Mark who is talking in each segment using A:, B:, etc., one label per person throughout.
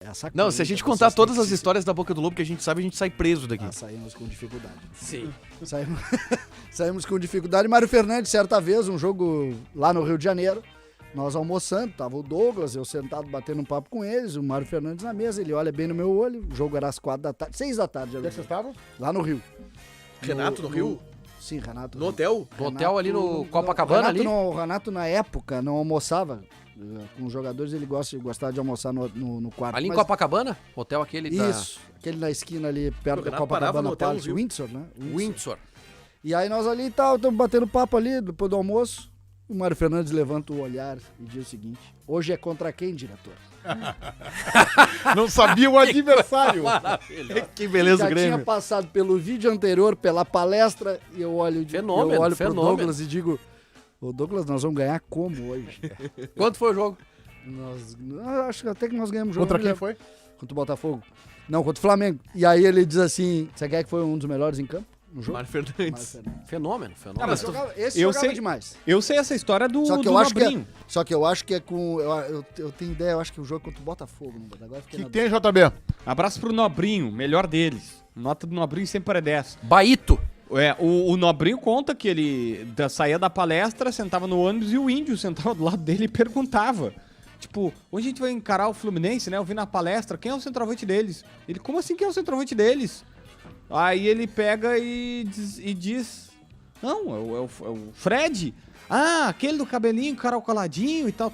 A: Essa
B: Não, se a gente contar todas as histórias da Boca do Lobo que a gente sabe, a gente sai preso daqui.
A: Saímos com dificuldade.
B: Sim.
A: Saímos com dificuldade. Mário Fernandes, certa vez, um jogo lá no Rio de Janeiro, nós almoçando, tava o Douglas, eu sentado batendo um papo com eles, o Mário Fernandes na mesa, ele olha bem no meu olho, o jogo era às 4 da tarde, 6 da tarde.
C: Onde é que vocês estavam?
A: Lá no Rio.
B: Renato, no Rio?
A: Sim, Renato.
B: No hotel?
A: Renato,
B: No hotel ali no Copacabana ali?
A: O Renato, na época, não almoçava. Com os jogadores, ele gostava de almoçar no quarto.
B: Ali em Copacabana? Hotel aquele
A: Isso, aquele na esquina ali, perto do Copacabana Palace, Windsor, né?
B: Windsor.
A: E aí nós ali e tal, estamos batendo papo ali, depois do almoço. O Mário Fernandes levanta o olhar e diz o seguinte: hoje é contra quem, diretor?
C: Não sabia o adversário.
B: Que beleza,
A: Já
B: Grêmio.
A: tinha passado pelo vídeo anterior, pela palestra, e eu olho pro Douglas e digo: ô Douglas, nós vamos ganhar como hoje?
B: Quanto foi o jogo?
A: Acho que até que nós ganhamos o jogo.
C: Contra quem foi?
A: Contra o Botafogo. Não, contra o Flamengo. E aí ele diz assim: você quer que foi um dos melhores em campo? No jogo?
B: Mário Fernandes. Fenômeno.
A: Mas esse jogava demais.
D: Eu sei essa história do
A: Só que eu acho
D: Nobrinho.
A: Só que eu acho que é com... Eu tenho ideia, eu acho que o jogo é contra o Botafogo. Agora fiquei
C: Que tem, JB?
D: Abraço pro Nobrinho, melhor deles. Nota do Nobrinho sempre é 10.
B: Baito.
D: O Nobrinho conta que ele saía da palestra, sentava no ônibus e o Índio sentava do lado dele e perguntava. Tipo, hoje a gente vai encarar o Fluminense, né? Eu vi na palestra, quem é o centroavante deles? Ele, como assim quem é o centroavante deles? Aí ele pega e diz, não, é o Fred. Ah, aquele do cabelinho, caracoladinho e tal.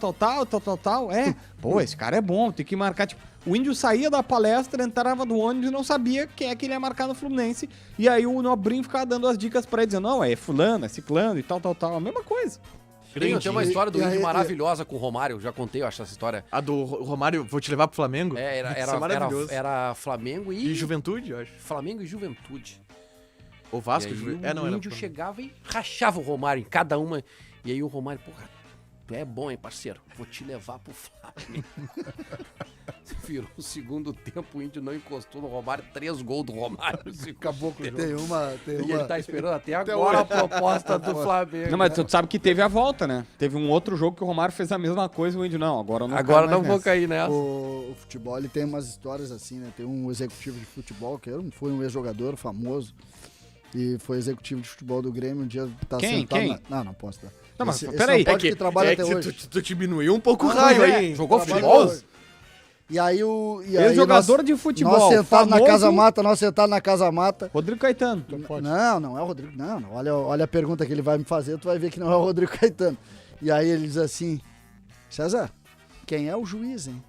D: É, pô, esse cara é bom, tem que marcar, tipo... O Índio saía da palestra, entrava no ônibus e não sabia quem é que ele ia marcar no Fluminense. E aí o Nobrinho ficava dando as dicas pra ele, dizendo, não, é fulano, é ciclano e tal. A mesma coisa.
B: Tem uma história do Índio maravilhosa com o Romário, já contei, eu acho, essa história.
E: A do Romário, vou te levar pro Flamengo?
B: Era Flamengo
E: E Juventude, eu acho.
B: Flamengo e Juventude.
E: O Vasco,
B: o Índio chegava e rachava o Romário em cada uma. E aí o Romário, porra, tu é bom, hein, parceiro? Vou te levar pro Flamengo. Virou o segundo tempo, o Índio não encostou no Romário, 3 gols do Romário.
C: Acabou com o jogo.
A: Tem uma...
B: E ele tá esperando até agora a proposta do Flamengo.
D: Não, mas tu sabe que teve a volta, né? Teve um outro jogo que o Romário fez a mesma coisa e o Índio, não, agora não
B: vou cair nessa.
A: O futebol, ele tem umas histórias assim, né? Tem um executivo de futebol, que foi um ex-jogador famoso, e foi executivo de futebol do Grêmio, um dia tá sentado...
D: Quem?
A: Não posso dar.
D: Não, mas peraí.
A: Que trabalha até hoje.
E: Tu diminuiu um pouco o raio aí, hein?
B: Jogou futebol?
A: E aí
D: Ex-jogador de futebol.
A: Nós sentados
D: famoso...
A: na Casa Mata.
D: Rodrigo Caetano.
A: Não é o Rodrigo. Não. Olha a pergunta que ele vai me fazer, tu vai ver que não é o Rodrigo Caetano. E aí ele diz assim: César, quem é o juiz, hein?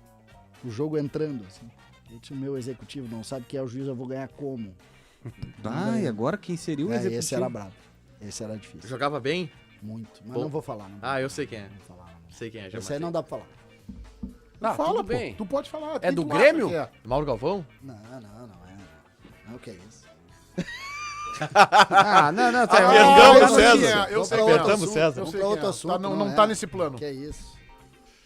A: O jogo entrando, assim. Eu disse, o meu executivo não sabe quem é o juiz, eu vou ganhar como?
D: E agora quem seria o executivo?
A: Esse era brabo. Esse era difícil.
E: Jogava bem?
A: Muito. Mas não vou falar.
E: Eu sei quem é.
A: Não vou falar.
E: Sei quem é, já
A: Esse aí não dá pra falar.
C: Fala,
B: tudo
C: pô.
B: bem.
C: Tu pode falar.
B: É do
C: tu acha
B: Grêmio?
C: que é?
E: Mauro Galvão?
A: Não é. Não, que é isso?
D: Não.
E: Apertamos o César.
C: Eu sei
E: Apertamos
C: quem
E: o
C: é.
E: César.
A: Vamos
C: sei
A: pra
C: quem
A: outro
C: é.
A: assunto.
C: Não tá nesse plano.
A: Que é isso?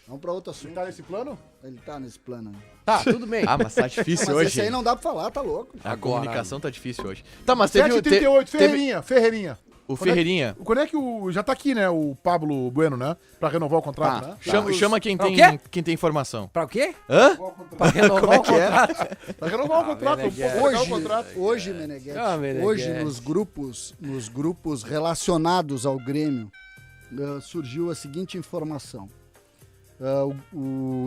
A: Vamos pra outro assunto.
C: Tá nesse plano?
A: Ele tá nesse plano.
B: Tá, tudo bem.
E: Mas tá difícil
A: Mas
E: hoje.
A: esse aí não dá pra falar, tá louco.
E: A
B: Agora-
E: comunicação tá difícil hoje. Tá, mas teve
C: 7h38, Ferreirinha.
E: o Ferreirinha.
C: Quando é que já tá aqui, né, o Pablo Bueno, né? Pra renovar o contrato, né?
E: Chama quem
B: Pra o
E: quem tem informação.
B: Pra o quê?
E: Hã?
B: Pra renovar o contrato.
C: Pra renovar o contrato.
A: Hoje, Meneghete,
B: Meneghete.
A: hoje nos grupos relacionados ao Grêmio, surgiu a seguinte informação.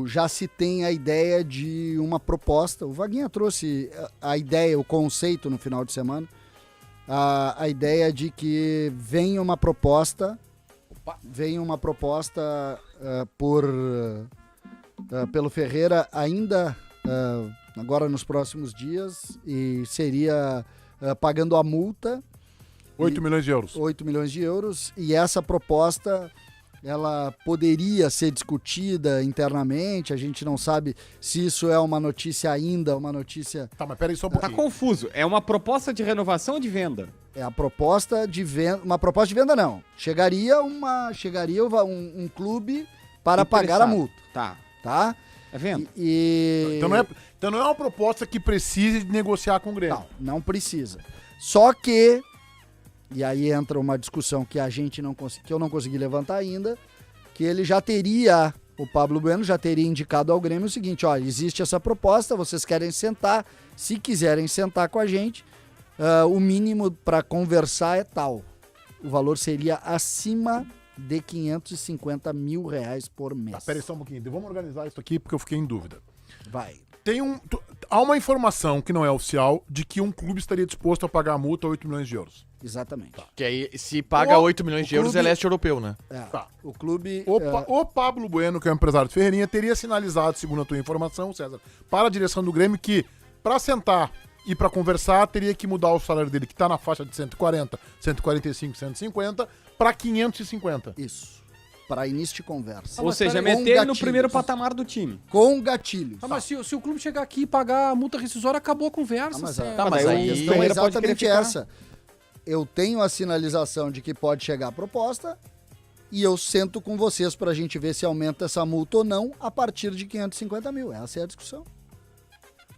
A: Já se tem a ideia de uma proposta, o Vaguinha trouxe a ideia, o conceito no final de semana, a ideia de que venha uma proposta pelo Ferreira ainda agora nos próximos dias, e seria pagando a multa
C: 8 milhões de euros.
A: 8 milhões de euros, e essa proposta ela poderia ser discutida internamente, a gente não sabe se isso é uma notícia ainda, uma notícia...
C: Tá, mas peraí só um
D: Tá
C: pouquinho.
D: confuso. É uma proposta de renovação ou de venda?
A: É a proposta de venda, uma proposta de venda não. Chegaria um clube para pagar a multa, tá?
D: É venda?
C: Então não é uma proposta que precise de negociar com o Grêmio.
A: Não precisa. Só que, e aí entra uma discussão que que eu não consegui levantar ainda, que ele já teria o Pablo Bueno já teria indicado ao Grêmio o seguinte, ó, existe essa proposta, vocês querem sentar, se quiserem sentar com a gente, o mínimo para conversar é tal. O valor seria acima de R$550 mil por mês.
C: Tá, peraí só um pouquinho. Vamos organizar isso aqui porque eu fiquei em dúvida.
A: Vai.
C: Há uma informação que não é oficial de que um clube estaria disposto a pagar a multa 8 milhões de euros.
A: Exatamente.
E: Que aí, se paga 8 milhões de euros,
A: clube-
E: é leste europeu, né?
A: É,
C: Tá.
A: o clube...
C: O Pablo Bueno, que é o empresário do Ferreirinha, teria sinalizado, segundo a tua informação, César, para a direção do Grêmio que, para sentar e para conversar, teria que mudar o salário dele, que está na faixa de 140, 145, 150, para 550.
A: Isso. Para início de conversa.
D: Ou seja,
A: peraí.
D: meter ele no
A: gatilhos.
D: primeiro patamar do time.
A: Com gatilhos.
B: Ah, mas se o clube chegar aqui e pagar a multa rescisória, acabou a conversa.
A: Mas,
B: Cé.
D: Tá, mas
A: a
D: aí
A: questão é
D: Ferreira pode
A: exatamente
D: querer ficar.
A: essa. Eu tenho a sinalização de que pode chegar a proposta e eu sento com vocês pra gente ver se aumenta essa multa ou não a partir de 550 mil. Essa é a discussão.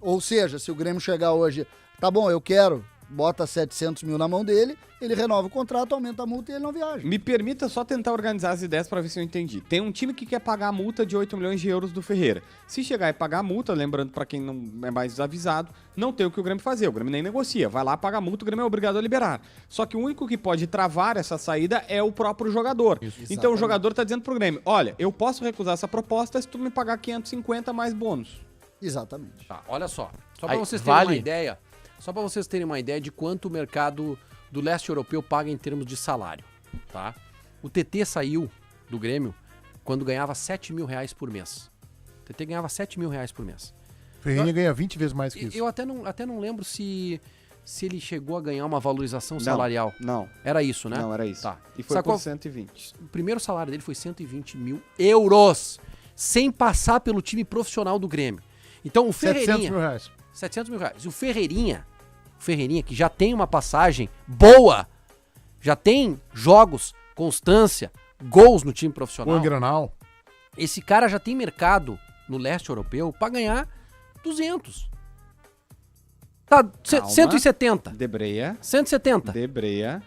A: Ou seja, se o Grêmio chegar hoje, tá bom, eu quero, bota 700 mil na mão dele, ele renova o contrato, aumenta a multa e ele não viaja.
D: Me permita só tentar organizar as ideias pra ver se eu entendi. Tem um time que quer pagar a multa de 8 milhões de euros do Ferreira. Se chegar e pagar a multa, lembrando pra quem não é mais desavisado, não tem o que o Grêmio fazer. O Grêmio nem negocia. Vai lá, paga a multa, o Grêmio é obrigado a liberar. Só que o único que pode travar essa saída é o próprio jogador. Então o
A: Exatamente.
D: jogador tá dizendo pro Grêmio, olha, eu posso recusar essa proposta se tu me pagar 550 mais bônus.
A: Exatamente.
B: Tá, olha só. Só pra
E: Aí,
B: vocês terem
E: vale?
B: uma ideia. Só para vocês terem uma ideia de quanto o mercado do leste europeu paga em termos de salário, tá? O TT saiu do Grêmio quando ganhava 7 mil reais por mês. O TT ganhava 7 mil reais por mês.
C: Ferreirinha ganha 20 vezes mais que isso.
B: Eu até não lembro se ele chegou a ganhar uma valorização salarial.
D: Não,
B: Era isso, né?
D: não era isso.
B: Tá.
D: E foi
B: Sabe
D: por
B: qual-
D: 120.
B: O primeiro salário dele foi 120 mil euros, sem passar pelo time profissional do Grêmio. Então o
C: 700
B: Ferreirinha...
C: mil reais.
B: 700 mil reais. E o Ferreirinha, que já tem uma passagem boa, já tem jogos, constância, gols no time
C: Ou
B: profissional.
C: em Granal.
B: Esse cara já tem mercado no leste europeu pra ganhar 200. Tá,
D: Calma.
B: 170.
D: Debreia.
B: 170.
D: Debreia.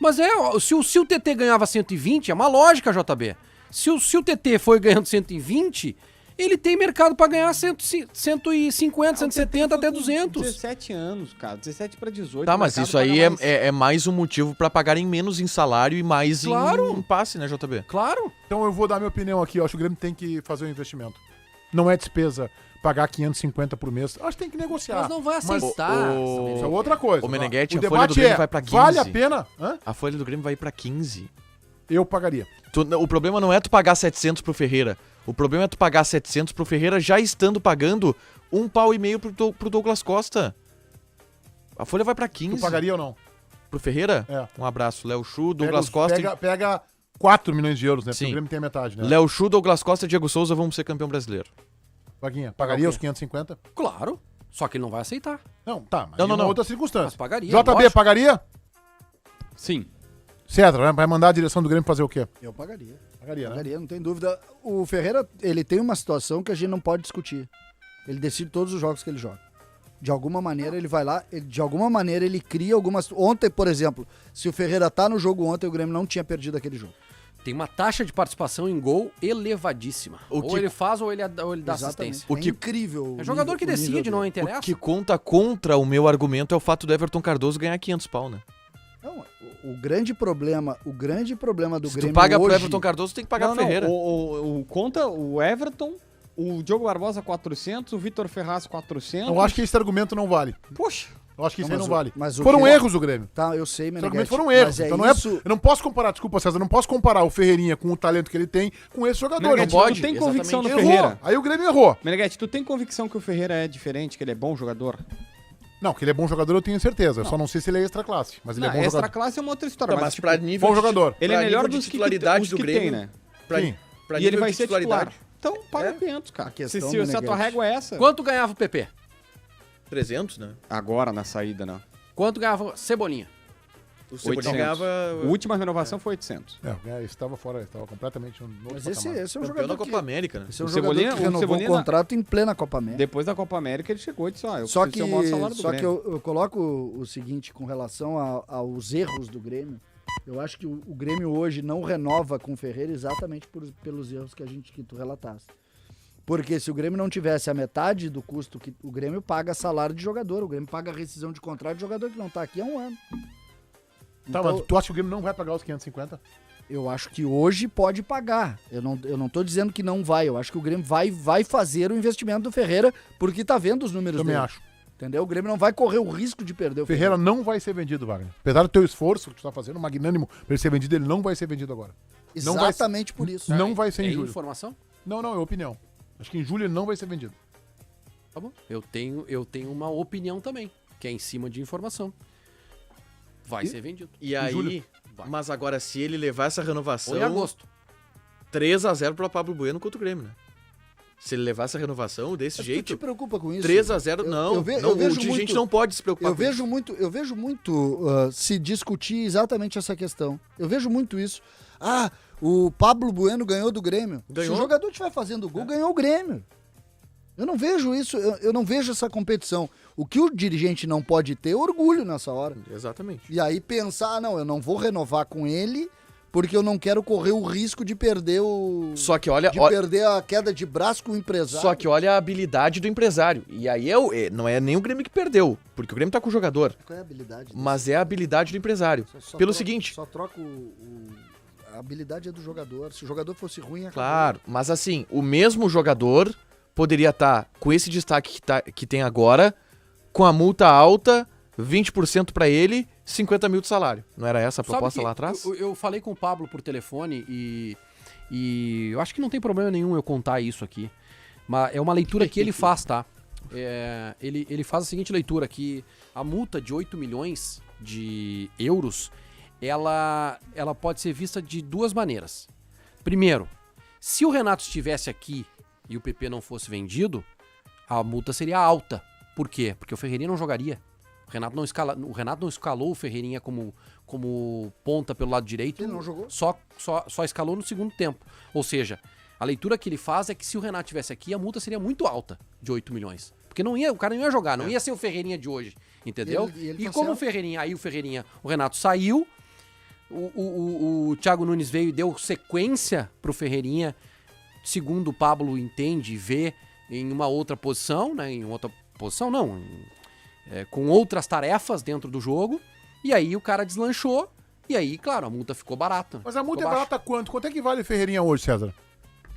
B: Mas se o TT ganhava 120, é uma lógica, JB. Se o TT foi ganhando 120, ele tem mercado pra ganhar 150, 170, até 200.
D: 17 anos, cara. 17 para 18.
E: Tá,
D: o
E: mas
D: mercado
E: isso aí
D: paga mais.
E: é mais um motivo pra pagarem menos em salário e mais
B: Claro.
E: em passe, né, JB?
B: Claro.
C: Então eu vou dar minha opinião aqui. Eu acho que o Grêmio tem que fazer um investimento. Não é despesa pagar 550 por mês. Acho que tem que negociar.
B: Mas não vai
C: Mas
B: aceitar.
C: isso é outra coisa.
E: O Meneghetti,
C: O
E: a folha
C: debate
E: do Grêmio
C: é,
E: vai pra 15.
C: vale a pena? Hã?
E: A folha do Grêmio vai pra 15.
C: Eu pagaria.
E: O problema não é tu pagar 700 pro Ferreira. O problema é tu pagar 700 pro Ferreira já estando pagando £1,5 pro Douglas Costa. A folha vai pra 15.
C: Tu pagaria ou não?
E: Pro Ferreira?
C: É.
E: Um abraço. Léo Chu, Douglas Costa.
C: Pega 4 milhões de euros, né? Porque
E: Sim.
C: o Grêmio tem a metade, né?
E: Léo Chu, Douglas Costa e Diego Souza vão ser campeão brasileiro.
C: Vaguinha, pagaria os 550?
B: Claro. Só que ele não vai aceitar.
C: Não, tá, mas
E: Não,
C: em
E: não,
C: uma
E: não.
C: outra
B: Mas
C: circunstância.
B: pagaria.
C: JB,
B: lógico.
C: pagaria?
D: Sim.
C: César, vai mandar a direção do Grêmio fazer o quê?
A: Eu pagaria.
C: Pagaria, né?
A: Pagaria, não tem dúvida. O Ferreira, ele tem uma situação que a gente não pode discutir. Ele decide todos os jogos que ele joga. De alguma maneira ele vai lá, de alguma maneira ele cria algumas... Ontem, por exemplo, se o Ferreira tá no jogo ontem, o Grêmio não tinha perdido aquele jogo.
B: Tem uma taxa de participação em gol elevadíssima.
E: O
B: Ou
E: que-
B: ele faz ou ele dá
A: Exatamente.
B: assistência.
E: O
A: É
E: que-
A: incrível.
B: É jogador que
A: o nível
B: decide, não
A: dele.
B: interessa.
E: O que conta contra o meu argumento é o fato do Everton Cardoso ganhar 500 pau, né?
A: Não, o grande problema do
E: Se
A: Grêmio
E: tu paga pro
A: hoje...
E: Everton Cardoso, tu tem que pagar
D: Não,
E: pro Ferreira.
D: Conta o Everton, o Diogo Barbosa 400, o Vitor Ferraz 400.
C: Eu acho que esse argumento não vale.
D: Poxa.
C: Eu acho que isso
A: Não,
C: aí não
A: mas o-
C: vale.
A: mas o
C: Foram
A: que-
C: erros do Grêmio.
A: Tá, eu sei,
C: Esses
A: Meneghetti.
C: argumentos foram erros.
A: Mas é
C: Então não
A: isso...
C: eu não posso comparar, desculpa, César, eu não posso comparar o Ferreirinha com o talento que ele tem com esse jogador.
D: Meneghetti,
C: Não
E: pode,
D: tu tem
E: exatamente.
D: convicção no
C: Errou.
D: Ferreira?
C: Aí o Grêmio errou.
D: Meneghetti, tu tem convicção que o Ferreira é diferente, que ele é bom jogador?
C: Não, que ele é bom jogador eu tenho certeza. Eu só não sei se ele é extra classe, mas ele é bom
D: extra
C: jogador.
D: classe é uma outra história,
E: Não,
D: mas,
E: mas
D: tipo,
E: pra nível
C: bom
E: de-
C: jogador.
D: ele é
E: pra
D: melhor
E: nível
D: dos
E: de
D: que,
E: titularidade
D: os
E: do
D: que
E: Grêmio,
D: tem, né?
E: Pra,
C: Sim.
E: pra
D: E ele
E: nível
D: vai
E: de
D: ser titular.
E: titularidade,
D: Então, paga
E: É.
D: 500, cara.
A: questão,
D: Se a tua
A: Meneghetti.
D: régua é essa...
B: Quanto ganhava o PP?
E: 300, né?
D: Agora, na saída, não.
B: Quanto ganhava Cebolinha?
E: O Cebolinha
D: 800.
E: ganhava
D: A última renovação foi 800.
C: É, estava fora, estava completamente no outro
A: Mas esse
C: patamar.
A: é um
E: campeão da
A: jogador
E: Copa
A: que...
E: América, né?
A: Esse é um
D: O
A: jogador
D: Cebolinha-
A: que
D: o
A: renovou
D: Cebolinha
A: o contrato em plena Copa América.
D: Depois da Copa América, ele chegou e disse, eu
A: Só
D: preciso
A: que,
D: ser o maior salário do
A: só que
D: Grêmio.
A: eu coloco o seguinte com relação aos erros do Grêmio. Eu acho que o Grêmio hoje não renova com o Ferreira exatamente pelos erros que tu relataste. Porque se o Grêmio não tivesse a metade do custo que o Grêmio paga salário de jogador, o Grêmio paga rescisão de contrato de jogador que não tá aqui há um ano.
C: Tá, mas tu acha que o Grêmio não vai pagar os 550?
A: Eu acho que hoje pode pagar. Eu não tô dizendo que não vai. Eu acho que o Grêmio vai fazer o investimento do Ferreira porque tá vendo os números
C: Também
A: dele.
C: acho.
A: Entendeu? O Grêmio não vai correr o risco de perder o
C: Ferreira não vai ser vendido, Wagner. Apesar do teu esforço que tu tá fazendo, magnânimo, pra ele ser vendido, ele não vai ser vendido agora. Não vai-
A: Exatamente por isso.
C: Não vai ser em
B: É
C: julho.
B: informação?
C: Não, é opinião. Acho que em julho ele não vai ser vendido.
B: Tá bom. Eu tenho uma opinião também, que é em cima de informação. Vai ser vendido.
E: E aí,
C: julho?
B: Vai.
E: mas agora se ele levar essa renovação,
B: Ou em agosto.
E: 3x0 pro Pablo Bueno contra o Grêmio, né? Se ele levar essa renovação desse
A: Tu te
E: jeito,
A: preocupa com isso?
E: 3x0,
A: Eu-
E: não.
A: eu ve-
E: não,
A: eu vejo
E: o dirigente
A: muito-
E: não pode se preocupar
A: Eu
E: com isso.
A: vejo muito se discutir exatamente essa questão. Eu vejo muito isso. Ah, o Pablo Bueno ganhou do Grêmio.
E: Ganhou.
A: Se o jogador estiver fazendo gol, ganhou o Grêmio. Eu não vejo isso, eu não vejo essa competição. O que o dirigente não pode ter é orgulho nessa hora.
E: Exatamente.
A: E aí pensar, não, eu não vou renovar com ele porque eu não quero correr o risco de perder
E: Só que olha,
A: perder a queda de braço com o empresário.
E: só que olha a habilidade do empresário. E aí não é nem o Grêmio que perdeu, porque o Grêmio tá com o jogador,
A: Qual é a habilidade desse?
E: mas é a habilidade do empresário. Pelo seguinte,
A: Só troca a habilidade é do jogador. Se o jogador fosse ruim, acabou.
E: claro, mas assim, o mesmo jogador poderia estar com esse destaque que tem agora, com a multa alta, 20% pra ele, 50 mil de salário. Não era essa a
B: Sabe
E: proposta
B: que
E: lá atrás?
B: Eu falei com o Pablo por telefone e eu acho que não tem problema nenhum eu contar isso aqui. Mas é uma leitura que ele faz, tá? Ele faz a seguinte leitura, que a multa de 8 milhões de euros, ela pode ser vista de duas maneiras. Primeiro, se o Renato estivesse aqui e o PP não fosse vendido, a multa seria alta. Por quê? Porque o Ferreirinha não jogaria. O Renato não escalou o Ferreirinha como ponta pelo lado direito.
A: Ele não jogou?
B: Só escalou no segundo tempo. Ou seja, a leitura que ele faz é que se o Renato estivesse aqui, a multa seria muito alta, de 8 milhões. Porque o cara não ia jogar, não ia ser o Ferreirinha de hoje, entendeu?
A: Ele
B: E
A: tá
B: como
A: certo.
B: o Renato saiu, o Thiago Nunes veio e deu sequência pro Ferreirinha, segundo o Pablo entende e vê, em uma outra posição, né? Em outra posição não, com outras tarefas dentro do jogo, e aí o cara deslanchou, e aí, claro, a multa ficou barata.
C: Mas a multa é
B: Ficou baixa.
C: barata quanto? Quanto é que vale Ferreirinha hoje, César?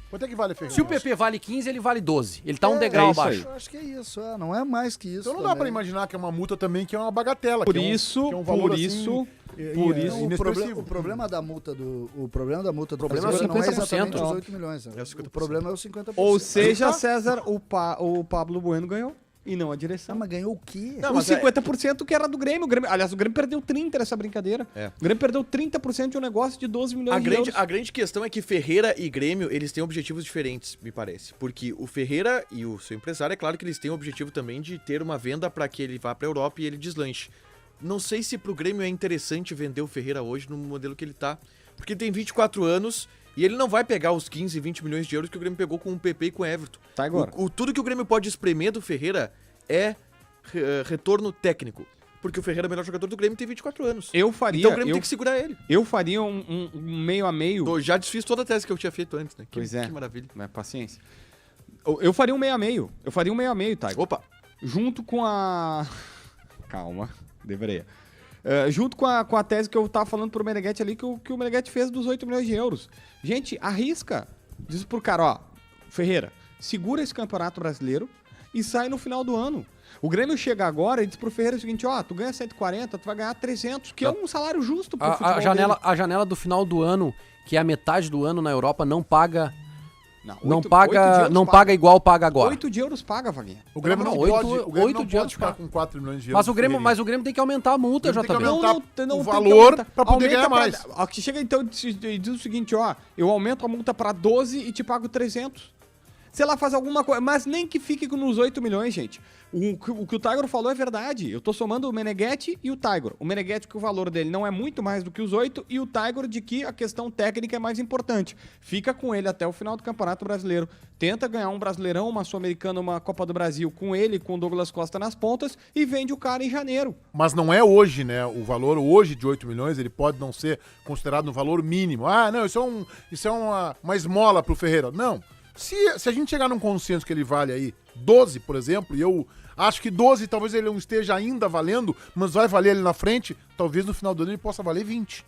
C: Quanto é que vale Ferreirinha?
B: Se o PP vale 15, ele vale 12. Ele tá um degrau
D: é isso
B: abaixo.
A: Eu acho que é isso, não é mais que isso.
C: Então não dá pra imaginar que é uma multa também que é uma bagatela.
D: Por
C: que é um-
D: isso,
C: que é um valor,
D: por
C: assim,
D: isso,
A: Não,
C: inexpressivo.
A: o problema da multa do
B: problema é
A: Ferreira não é
B: 50%,
A: exatamente os
B: ó.
A: 8 milhões.
E: É os 50%.
A: O problema é os 50%.
D: ou seja, César, o Pablo Bueno ganhou e não a direção.
A: mas ganhou o quê?
E: Não,
D: Os
E: mas é-
D: 50% que era do Grêmio. Aliás, o Grêmio perdeu 30% nessa brincadeira.
E: É.
D: O Grêmio perdeu 30% de um negócio de 12 milhões de euros.
E: A grande questão é que Ferreira e Grêmio, eles têm objetivos diferentes, me parece. Porque o Ferreira e o seu empresário, é claro que eles têm o objetivo também de ter uma venda para que ele vá pra Europa e ele deslanche. Não sei se pro Grêmio é interessante vender o Ferreira hoje no modelo que ele tá. Porque ele tem 24 anos e ele não vai pegar os 15, 20 milhões de euros que o Grêmio pegou com o PP e com o Everton.
D: Tá agora.
E: Tudo que o Grêmio pode espremer do Ferreira é retorno técnico. Porque o Ferreira é o melhor jogador do Grêmio e tem 24 anos.
D: Eu faria,
E: Então o Grêmio tem que segurar ele.
D: eu faria um meio a meio.
E: Eu já desfiz toda a tese que eu tinha feito antes, né?
D: Pois é.
E: Que maravilha.
D: Né, paciência. Eu faria um meio a meio. Eu faria um meio a meio, tá?
E: Opa,
D: Junto com a... Calma, deveria. Junto com a tese que eu tava falando pro Meneghetti ali, que o Meneghetti fez dos 8 milhões de euros. Gente, arrisca. Diz pro cara, ó, Ferreira, segura esse campeonato brasileiro e sai no final do ano. O Grêmio chega agora e diz pro Ferreira o seguinte, ó, tu ganha 140, tu vai ganhar 300, que é um salário justo pro futebol dele.
B: A janela do final do ano, que é a metade do ano na Europa, não paga
D: Não, 8 de euros
B: não paga igual paga agora.
D: 8 de euros paga, Vaguinha.
C: O Grêmio não,
B: Não,
C: pode,
B: oito-
C: o Grêmio
B: oito
C: não
B: de
C: pode
B: anos,
C: ficar
B: cara.
C: com 4 milhões de euros.
B: Mas o Grêmio tem que aumentar a multa,
C: O Grêmio tem que
B: JB.
C: aumentar o
D: tem que
C: valor
D: aumentar.
C: pra poder
D: Aumenta
C: ganhar mais.
D: Chega então e diz o seguinte, ó, eu aumento a multa pra 12 e te pago 300. sei lá, faz alguma coisa, mas nem que fique nos 8 milhões, gente. O que o Tiger falou é verdade. Eu tô somando o Meneghetti e o Tiger. O Meneghetti que o valor dele não é muito mais do que os 8 e o Tiger de que a questão técnica é mais importante. Fica com ele até o final do Campeonato Brasileiro. Tenta ganhar um Brasileirão, uma Sul-Americana, uma Copa do Brasil com ele, com o Douglas Costa nas pontas e vende o cara em janeiro.
C: Mas não é hoje, né? O valor hoje de 8 milhões, ele pode não ser considerado um valor mínimo. Ah, não, isso é uma esmola pro Ferreira. Não. Se a gente chegar num consenso que ele vale aí 12, por exemplo, e eu acho que 12 talvez ele não esteja ainda valendo, mas vai valer ali na frente, talvez no final do ano ele possa valer 20.